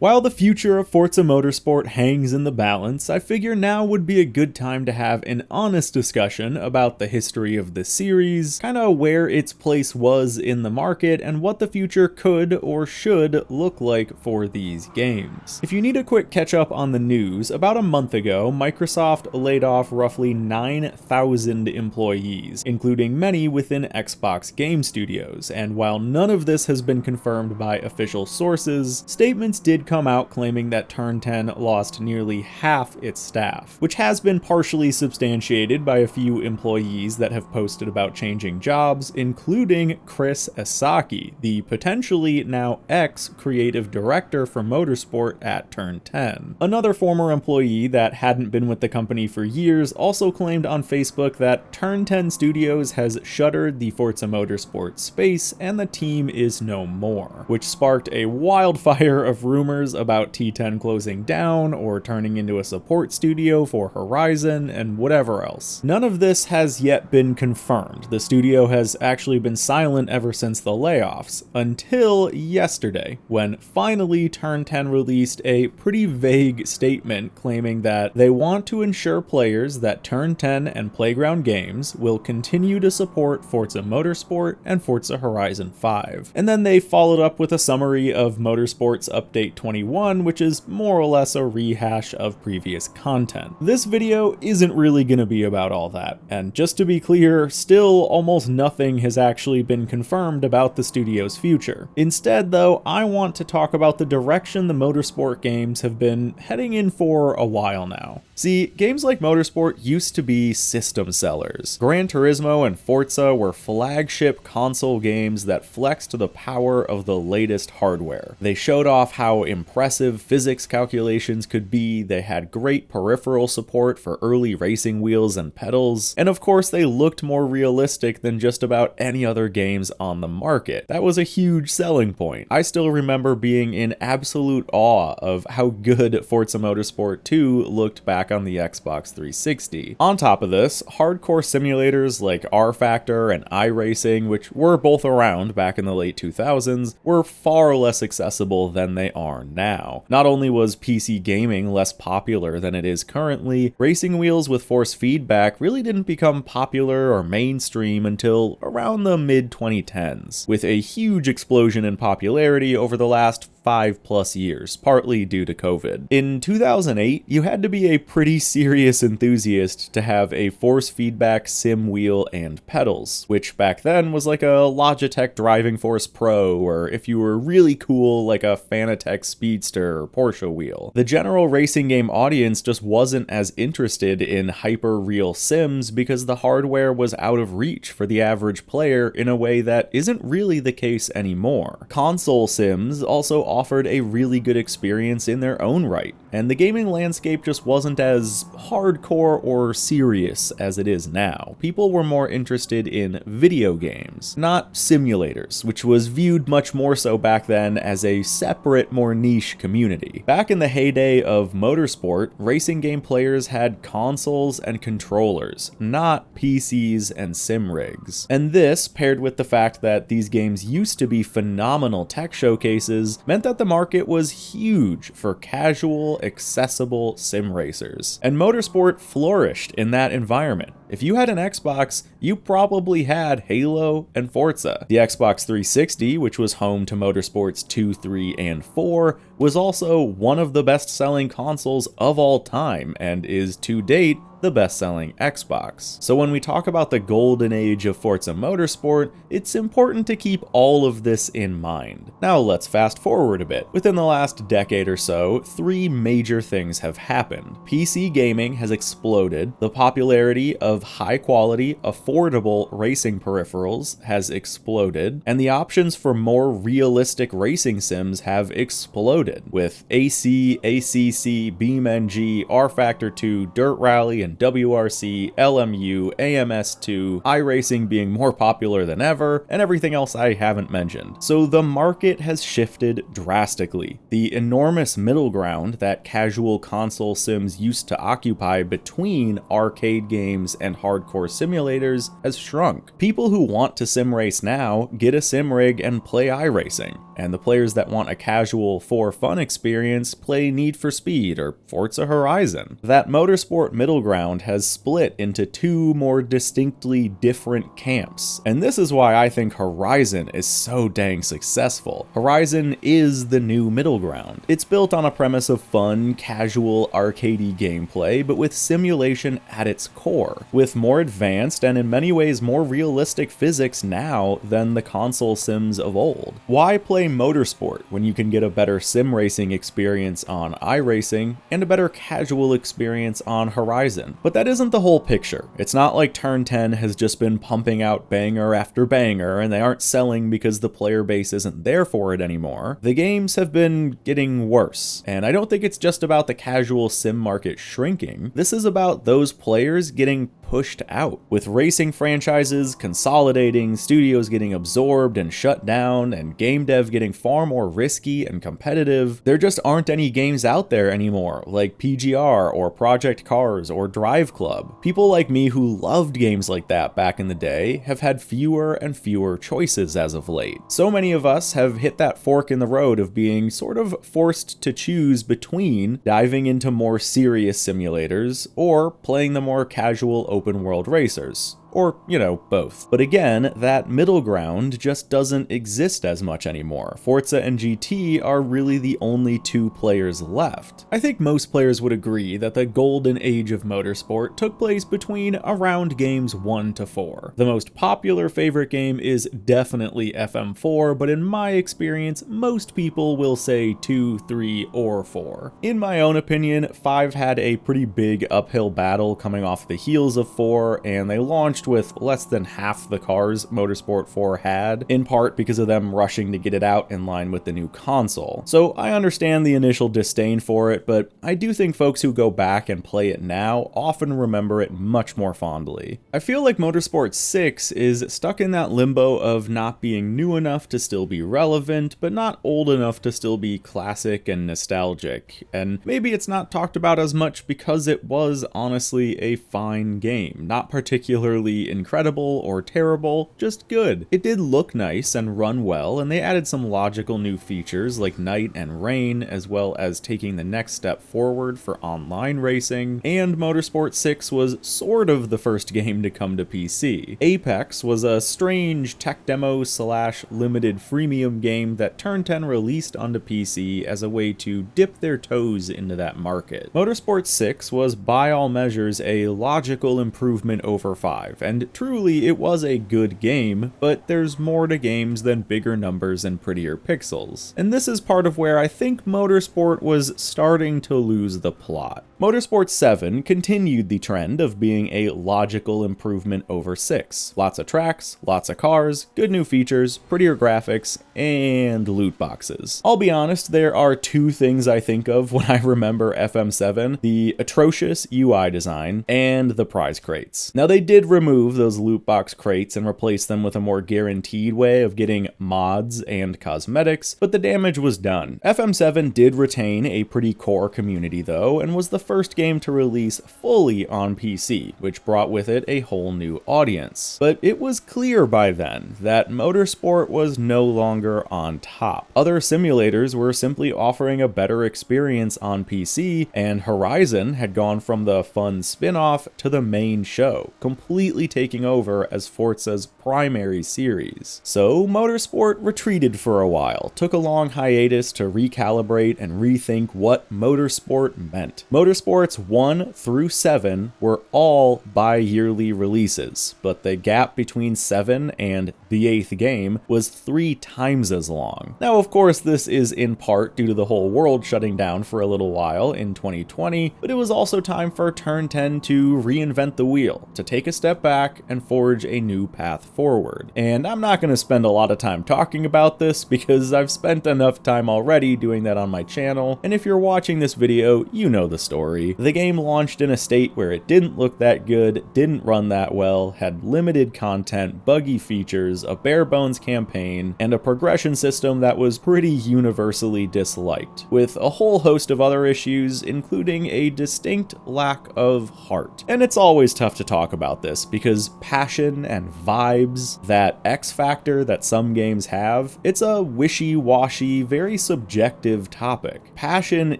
While the future of Forza Motorsport hangs in the balance, I figure now would be a good time to have an honest discussion about the history of the series, kinda where its place was in the market, and what the future could or should look like for these games. If you need a quick catch up on the news, about a month ago, Microsoft laid off roughly 9,000 employees, including many within Xbox Game Studios, and while none of this has been confirmed by official sources, statements did come out claiming that Turn 10 lost nearly half its staff, which has been partially substantiated by a few employees that have posted about changing jobs, including Chris Esaki, the potentially now ex-creative director for Motorsport at Turn 10. Another former employee that hadn't been with the company for years also claimed on Facebook that Turn 10 Studios has shuttered the Forza Motorsport space and the team is no more, which sparked a wildfire of rumors about T10 closing down or turning into a support studio for Horizon and whatever else. None of this has yet been confirmed. The studio has actually been silent ever since the layoffs, until yesterday, when finally Turn 10 released a pretty vague statement claiming that they want to ensure players that Turn 10 and Playground Games will continue to support Forza Motorsport and Forza Horizon 5. And then they followed up with a summary of Motorsport's Update 21, which is more or less a rehash of previous content. This video isn't really going to be about all that, and just to be clear, still almost nothing has actually been confirmed about the studio's future. Instead, though, I want to talk about the direction the Motorsport games have been heading in for a while now. See, games like Motorsport used to be system sellers. Gran Turismo and Forza were flagship console games that flexed the power of the latest hardware. They showed off how impressive physics calculations could be, they had great peripheral support for early racing wheels and pedals, and of course they looked more realistic than just about any other games on the market. That was a huge selling point. I still remember being in absolute awe of how good Forza Motorsport 2 looked back on the Xbox 360. On top of this, hardcore simulators like R-Factor and iRacing, which were both around back in the late 2000s, were far less accessible than they are now. Not only was PC gaming less popular than it is currently, racing wheels with force feedback really didn't become popular or mainstream until around the mid-2010s, with a huge explosion in popularity over the last 5+ years, partly due to COVID. In 2008, you had to be a pretty serious enthusiast to have a force feedback sim wheel and pedals, which back then was like a Logitech Driving Force Pro, or if you were really cool, like a Fanatec Speedster or Porsche wheel. The general racing game audience just wasn't as interested in hyper-real sims because the hardware was out of reach for the average player in a way that isn't really the case anymore. Console sims also offered a really good experience in their own right, and the gaming landscape just wasn't as hardcore or serious as it is now. People were more interested in video games, not simulators, which was viewed much more so back then as a separate, more niche community. Back in the heyday of Motorsport, racing game players had consoles and controllers, not PCs and sim rigs. And this, paired with the fact that these games used to be phenomenal tech showcases, meant that the market was huge for casual, accessible sim racers. And Motorsport flourished in that environment. If you had an Xbox, you probably had Halo and Forza. The Xbox 360, which was home to Motorsports 2, 3, and 4, was also one of the best-selling consoles of all time, and is to date the best-selling Xbox. So when we talk about the golden age of Forza Motorsport, it's important to keep all of this in mind. Now let's fast forward a bit. Within the last decade or so, 3 major things have happened. PC gaming has exploded, the popularity of high-quality, affordable racing peripherals has exploded, and the options for more realistic racing sims have exploded, with AC, ACC, BeamNG, R-Factor 2, Dirt Rally, and WRC, LMU, AMS2, iRacing being more popular than ever, and everything else I haven't mentioned. So the market has shifted drastically. The enormous middle ground that casual console sims used to occupy between arcade games and hardcore simulators has shrunk. People who want to sim race now get a sim rig and play iRacing, and the players that want a casual for fun experience play Need for Speed or Forza Horizon. That motorsport middle ground has split into two more distinctly different camps, and this is why I think Horizon is so dang successful. Horizon is the new middle ground. It's built on a premise of fun, casual, arcadey gameplay, but with simulation at its core, with more advanced and in many ways more realistic physics now than the console sims of old. Why play motorsport when you can get a better sim racing experience on iRacing and a better casual experience on Horizon? But that isn't the whole picture. It's not like Turn 10 has just been pumping out banger after banger and they aren't selling because the player base isn't there for it anymore. The games have been getting worse, and I don't think it's just about the casual sim market shrinking. This is about those players getting pushed out, with racing franchises consolidating, studios getting absorbed and shut down, and game dev getting far more risky and competitive. There just aren't any games out there anymore, like PGR or Project Cars or Drive Club. People like me who loved games like that back in the day have had fewer and fewer choices as of late. So many of us have hit that fork in the road of being sort of forced to choose between diving into more serious simulators or playing the more casual open world racers. Or, you know, both. But again, that middle ground just doesn't exist as much anymore. Forza and GT are really the only two players left. I think most players would agree that the golden age of motorsport took place between around games 1 to 4. The most popular favorite game is definitely FM4, but in my experience, most people will say 2, 3, or 4. In my own opinion, 5 had a pretty big uphill battle coming off the heels of 4, and they launched with less than half the cars Motorsport 4 had, in part because of them rushing to get it out in line with the new console. So I understand the initial disdain for it, but I do think folks who go back and play it now often remember it much more fondly. I feel like Motorsport 6 is stuck in that limbo of not being new enough to still be relevant, but not old enough to still be classic and nostalgic. And maybe it's not talked about as much because it was honestly a fine game, not particularly incredible or terrible, just good. It did look nice and run well, and they added some logical new features like night and rain, as well as taking the next step forward for online racing, and Motorsport 6 was sort of the first game to come to PC. Apex was a strange tech demo / limited freemium game that Turn 10 released onto PC as a way to dip their toes into that market. Motorsport 6 was by all measures a logical improvement over 5, and truly it was a good game, but there's more to games than bigger numbers and prettier pixels. And this is part of where I think Motorsport was starting to lose the plot. Motorsport 7 continued the trend of being a logical improvement over 6. Lots of tracks, lots of cars, good new features, prettier graphics, and loot boxes. I'll be honest, there are two things I think of when I remember FM7, the atrocious UI design and the prize crates. Now they did remove those loot box crates and replace them with a more guaranteed way of getting mods and cosmetics, but the damage was done. FM7 did retain a pretty core community though, and was the first game to release fully on PC, which brought with it a whole new audience. But it was clear by then that Motorsport was no longer on top. Other simulators were simply offering a better experience on PC, and Horizon had gone from the fun spin-off to the main show, completely taking over as Forza's primary series. So Motorsport retreated for a while, took a long hiatus to recalibrate and rethink what Motorsport meant. Motorsports 1 through 7 were all bi-yearly releases, but the gap between 7 and the 8th game was 3 times as long. Now, of course, this is in part due to the whole world shutting down for a little while in 2020, but it was also time for Turn 10 to reinvent the wheel, to take a step back and forge a new path forward. And I'm not going to spend a lot of time talking about this because I've spent enough time already doing that on my channel, and if you're watching this video, you know the story. The game launched in a state where it didn't look that good, didn't run that well, had limited content, buggy features, a bare bones campaign, and a progression system that was pretty universally disliked, with a whole host of other issues, including a distinct lack of heart. And it's always tough to talk about this because passion and vibes, that X factor that some games have, it's a wishy-washy, very subjective topic. Passion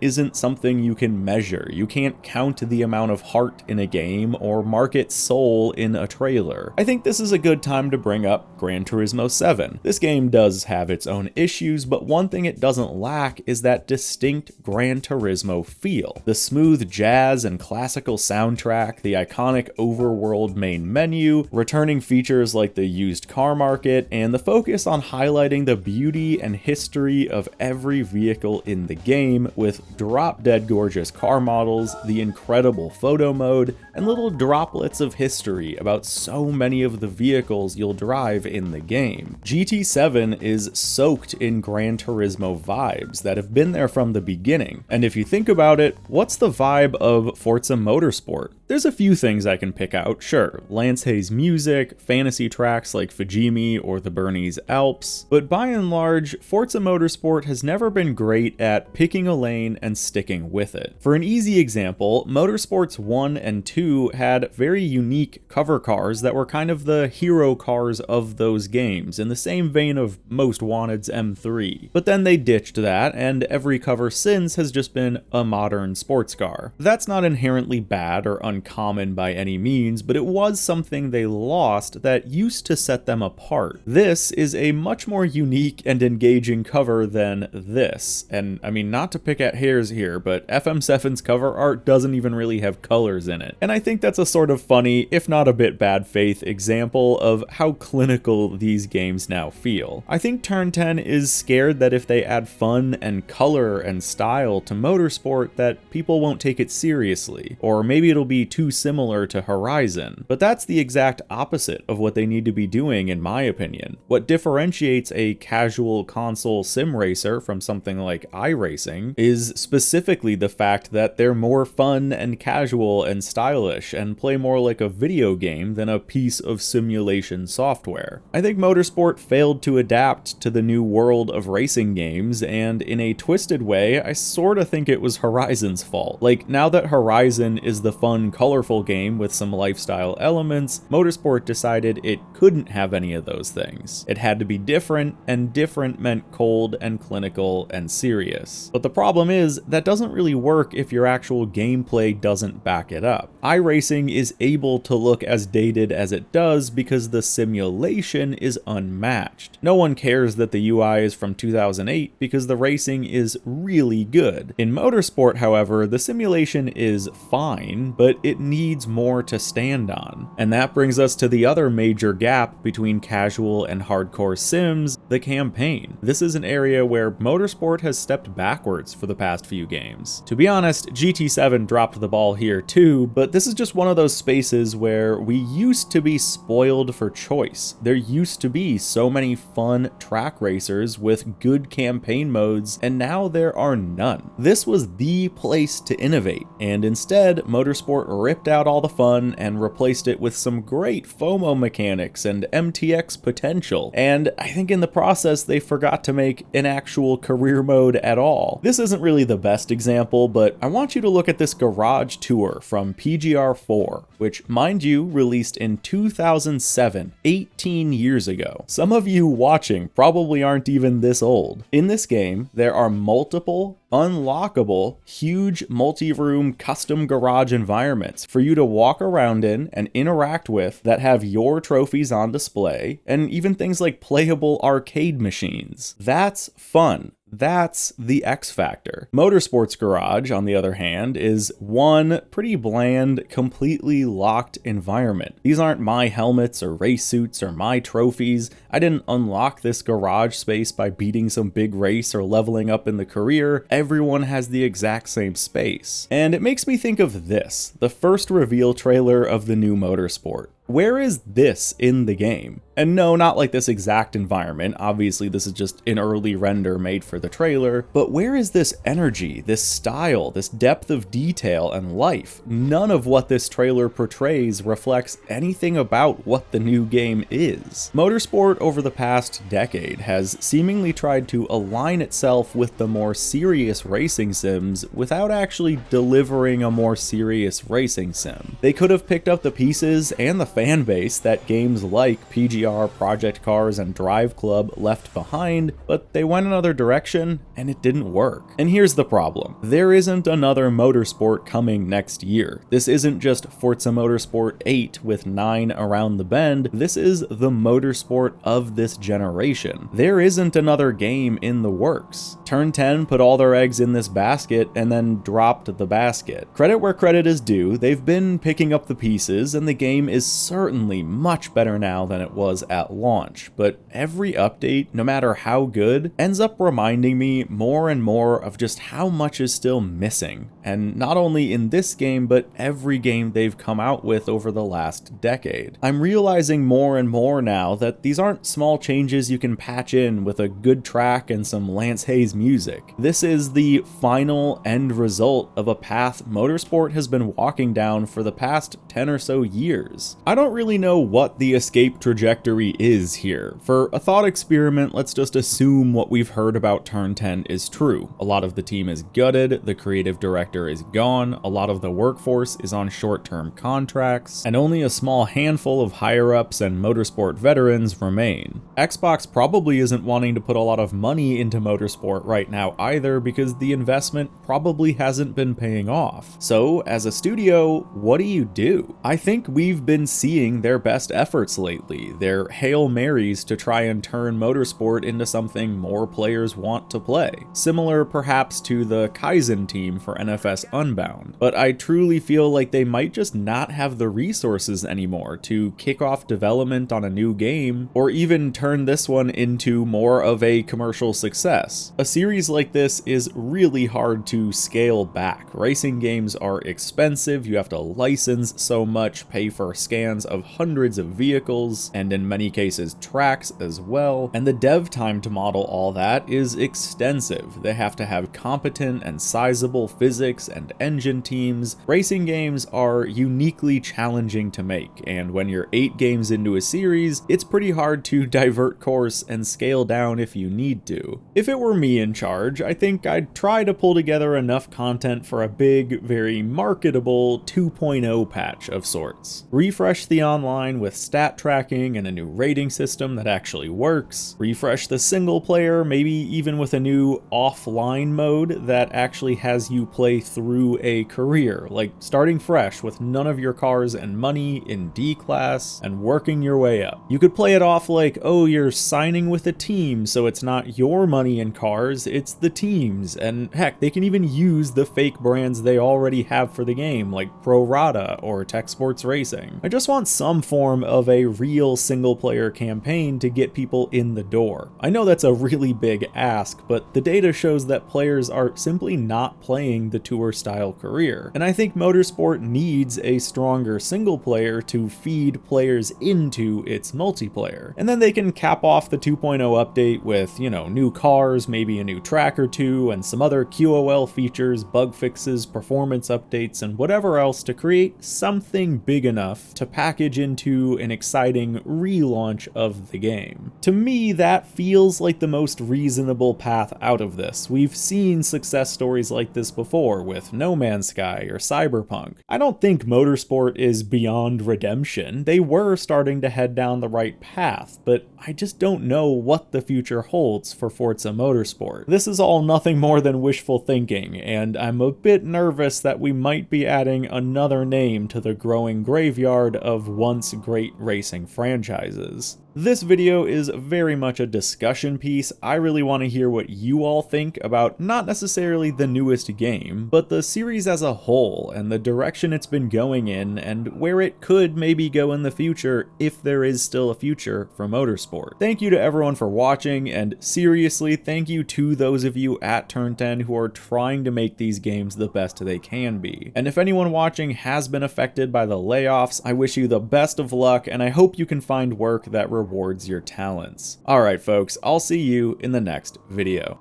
isn't something you can measure. You can't count the amount of heart in a game or mark its soul in a trailer. I think this is a good time to bring up Gran Turismo 7. This game does have its own issues, but one thing it doesn't lack is that distinct Gran Turismo feel. The smooth jazz and classical soundtrack, the iconic overworld main menu, returning features like the used car market, and the focus on highlighting the beauty and history of every vehicle in the game with drop-dead gorgeous car models, the incredible photo mode, and little droplets of history about so many of the vehicles you'll drive in the game. GT7 is soaked in Gran Turismo vibes that have been there from the beginning, and if you think about it, what's the vibe of Forza Motorsport? There's a few things I can pick out, sure, Lance Hayes' music, fantasy tracks like Fujimi or the Bernese Alps, but by and large, Forza Motorsport has never been great at picking a lane and sticking with it. For an easy example, Motorsports 1 and 2 had very unique cover cars that were kind of the hero cars of those games, in the same vein of Most Wanted's M3. But then they ditched that, and every cover since has just been a modern sports car. That's not inherently bad or uncommon by any means, but it was something they lost that used to set them apart. This is a much more unique and engaging cover than this, and I mean, not to pick at hairs here, but FM7's cover art doesn't even really have colors in it. And I think that's a sort of funny, if not a bit bad faith, example of how clinical these games now feel. I think Turn 10 is scared that if they add fun and color and style to Motorsport that people won't take it seriously, or maybe it'll be too similar to Horizon. But that's the exact opposite of what they need to be doing in my opinion. What differentiates a casual console sim racer from something like iRacing is specifically the fact that they're more fun and casual and stylish and play more like a video game than a piece of simulation software. I think Motorsport failed to adapt to the new world of racing games, and in a twisted way, I sorta think it was Horizon's fault. Like, now that Horizon is the fun, colorful game with some lifestyle elements, Motorsport decided it couldn't have any of those things. It had to be different, and different meant cold and clinical and serious. But the problem is, that doesn't really work if your actual gameplay doesn't back it up. iRacing is able to look as dated as it does because the simulation is unmatched. No one cares that the UI is from 2008 because the racing is really good. In Motorsport, however, the simulation is fine, but it needs more to stand on. And that brings us to the other major gap between casual and hardcore sims, the campaign. This is an area where Motorsport has stepped backwards for the past few games. To be honest, GT7 dropped the ball here too, but this is just one of those spaces where we used to be spoiled for choice. There used to be so many fun track racers with good campaign modes, and now there are none. This was the place to innovate, and instead, Motorsport ripped out all the fun and replaced it with some great FOMO mechanics and MTX potential, and I think in the process they forgot to make an actual career mode at all. This isn't really the best example, but I want you to look at this garage tour from PGR4, which, mind you, released in 2007, 18 years ago. Some of you watching probably aren't even this old. In this game, there are multiple unlockable, huge multi-room custom garage environments for you to walk around in and interact with that have your trophies on display, and even things like playable arcade machines. That's fun. That's the X factor. Motorsports Garage, on the other hand, is one pretty bland, completely locked environment. These aren't my helmets or race suits or my trophies. I didn't unlock this garage space by beating some big race or leveling up in the career. Everyone has the exact same space. And it makes me think of this, the first reveal trailer of the new Motorsport. Where is this in the game? And no, not like this exact environment, obviously this is just an early render made for the trailer, but where is this energy, this style, this depth of detail and life? None of what this trailer portrays reflects anything about what the new game is. Motorsport over the past decade has seemingly tried to align itself with the more serious racing sims without actually delivering a more serious racing sim. They could have picked up the pieces and the fan base that games like PGR, Project Cars, and Drive Club left behind, but they went another direction and it didn't work. And here's the problem. There isn't another Motorsport coming next year. This isn't just Forza Motorsport 8 with 9 around the bend, this is the Motorsport of this generation. There isn't another game in the works. Turn 10 put all their eggs in this basket and then dropped the basket. Credit where credit is due, they've been picking up the pieces and the game is certainly much better now than it was at launch, but every update, no matter how good, ends up reminding me more and more of just how much is still missing, and not only in this game, but every game they've come out with over the last decade. I'm realizing more and more now that these aren't small changes you can patch in with a good track and some Lance Hayes music. This is the final end result of a path Motorsport has been walking down for the past 10 or so years. I don't really know what the escape trajectory is here. For a thought experiment, let's just assume what we've heard about Turn 10 is true. A lot of the team is gutted, the creative director is gone, a lot of the workforce is on short-term contracts, and only a small handful of higher-ups and Motorsport veterans remain. Xbox probably isn't wanting to put a lot of money into Motorsport right now either because the investment probably hasn't been paying off. So, as a studio, what do? I think we've been seeing their best efforts lately, their Hail Marys to try and turn Motorsport into something more players want to play. Similar perhaps to the Kaizen team for NFS Unbound. But I truly feel like they might just not have the resources anymore to kick off development on a new game, or even turn this one into more of a commercial success. A series like this is really hard to scale back. Racing games are expensive, you have to license so much, pay for scans of hundreds of vehicles, and in many cases tracks as well, and the dev time to model all that is extensive. They have to have competent and sizable physics and engine teams. Racing games are uniquely challenging to make, and when you're 8 games into a series, it's pretty hard to divert course and scale down if you need to. If it were me in charge, I think I'd try to pull together enough content for a big, very marketable 2.0 patch of sorts. Refresh the online with stat tracking and a new rating system that actually works. Refresh the single player, maybe even with a new offline mode that actually has you play through a career, like starting fresh with none of your cars and money in D class and working your way up. You could play it off like, oh, you're signing with a team, so it's not your money and cars, it's the team's, and heck, they can even use the fake brands they already have for the game, like Pro Rata or Tech Sports Racing. I just want some form of a real single player campaign to get people in the door. I know that's a really big ask, but the data shows that players are simply not playing the tour style career, and I think Motorsport needs a stronger single player to feed players into its multiplayer. And then they can cap off the 2.0 update with, new cars, maybe a new track or two, and some other QOL features, bug fixes, performance updates, and whatever else to create something big enough to package into an exciting relaunch of the game. To me, that feels like the most reasonable path out of this. We've seen success stories like this before with No Man's Sky or Cyberpunk. I don't think Motorsport is beyond redemption. They were starting to head down the right path, but I just don't know what the future holds for Forza Motorsport. This is all nothing more than wishful thinking, and I'm a bit nervous that we might be adding another name to the growing graveyard of once great racing franchises. This video is very much a discussion piece. I really want to hear what you all think about not necessarily the newest game, but the series as a whole and the direction it's been going in and where it could maybe go in the future if there is still a future for motorsport. Thank you to everyone for watching, and seriously, thank you to those of you at Turn 10 who are trying to make these games the best they can be. And if anyone watching has been affected by the layoffs, I wish you the best of luck, and I hope you can find work that rewards your talents. Alright folks, I'll see you in the next video.